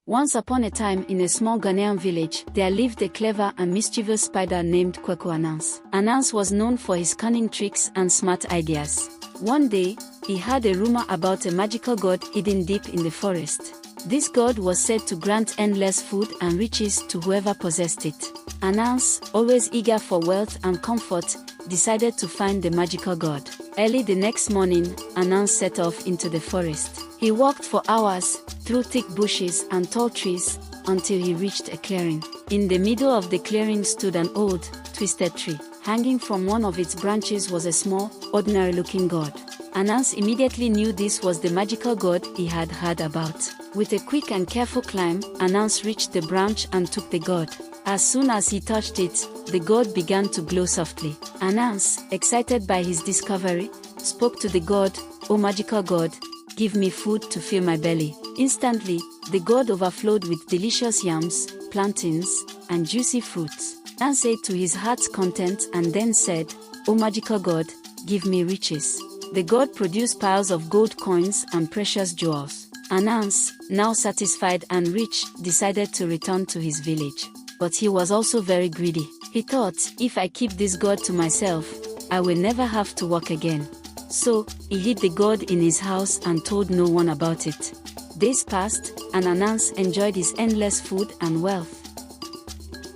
Once upon a time in a small Ghanaian village, there lived a clever and mischievous spider named Kweku Ananse. Ananse was known for his cunning tricks and smart ideas. One day, he heard a rumor about a magical god hidden deep in the forest. This god was said to grant endless food and riches to whoever possessed it. Ananse, always eager for wealth and comfort, decided to find the magical god. Early the next morning, Ananse set off into the forest. He walked for hours, through thick bushes and tall trees, until he reached a clearing. In the middle of the clearing stood an old, twisted tree. Hanging from one of its branches was a small, ordinary-looking god. Ananse immediately knew this was the magical god he had heard about. With a quick and careful climb, Ananse reached the branch and took the god. As soon as he touched it, the god began to glow softly. Ananse, excited by his discovery, spoke to the god, "O magical god, give me food to fill my belly." Instantly, the god overflowed with delicious yams, plantains, and juicy fruits. Ananse ate to his heart's content and then said, "O magical god, give me riches." The god produced piles of gold coins and precious jewels. Ananse, now satisfied and rich, decided to return to his village. But he was also very greedy. He thought, "If I keep this god to myself, I will never have to work again." So, he hid the god in his house and told no one about it. Days passed, and Ananse enjoyed his endless food and wealth.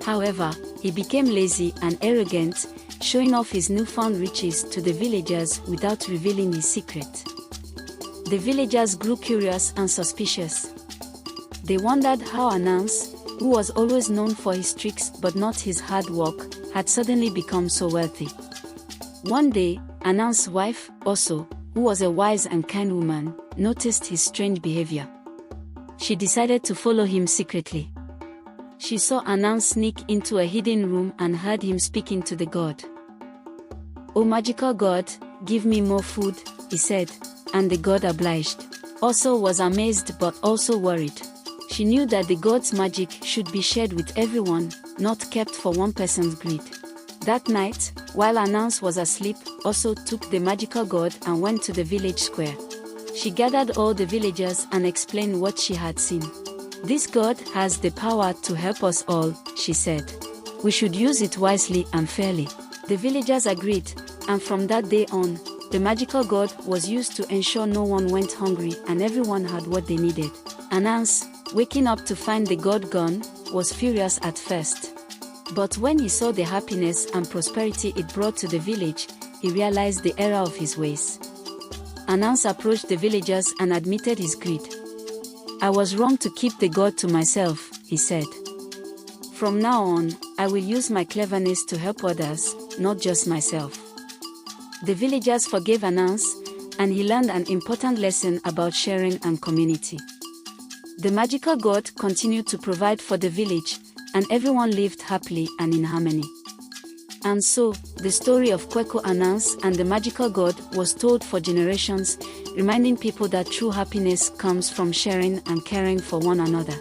However, he became lazy and arrogant, showing off his newfound riches to the villagers without revealing his secret. The villagers grew curious and suspicious. They wondered how Ananse, who was always known for his tricks but not his hard work, had suddenly become so wealthy. One day, Ananse's wife, also, who was a wise and kind woman, noticed his strange behavior. She decided to follow him secretly. She saw Ananse sneak into a hidden room and heard him speaking to the god. "O magical god, give me more food," he said, and the god obliged. Also was amazed but also worried. She knew that the god's magic should be shared with everyone, not kept for one person's greed. That night, while Ananse was asleep, also took the magical god and went to the village square. She gathered all the villagers and explained what she had seen. "This god has the power to help us all," she said. "We should use it wisely and fairly." The villagers agreed, and from that day on, the magical god was used to ensure no one went hungry and everyone had what they needed. Ananse, waking up to find the god gone, was furious at first. But when he saw the happiness and prosperity it brought to the village, he realized the error of his ways. Ananse approached the villagers and admitted his greed. "I was wrong to keep the god to myself," he said. "From now on, I will use my cleverness to help others, not just myself." The villagers forgave Ananse, and he learned an important lesson about sharing and community. The magical god continued to provide for the village, and everyone lived happily and in harmony. And so, the story of Kweku Ananse and the magical god was told for generations, reminding people that true happiness comes from sharing and caring for one another.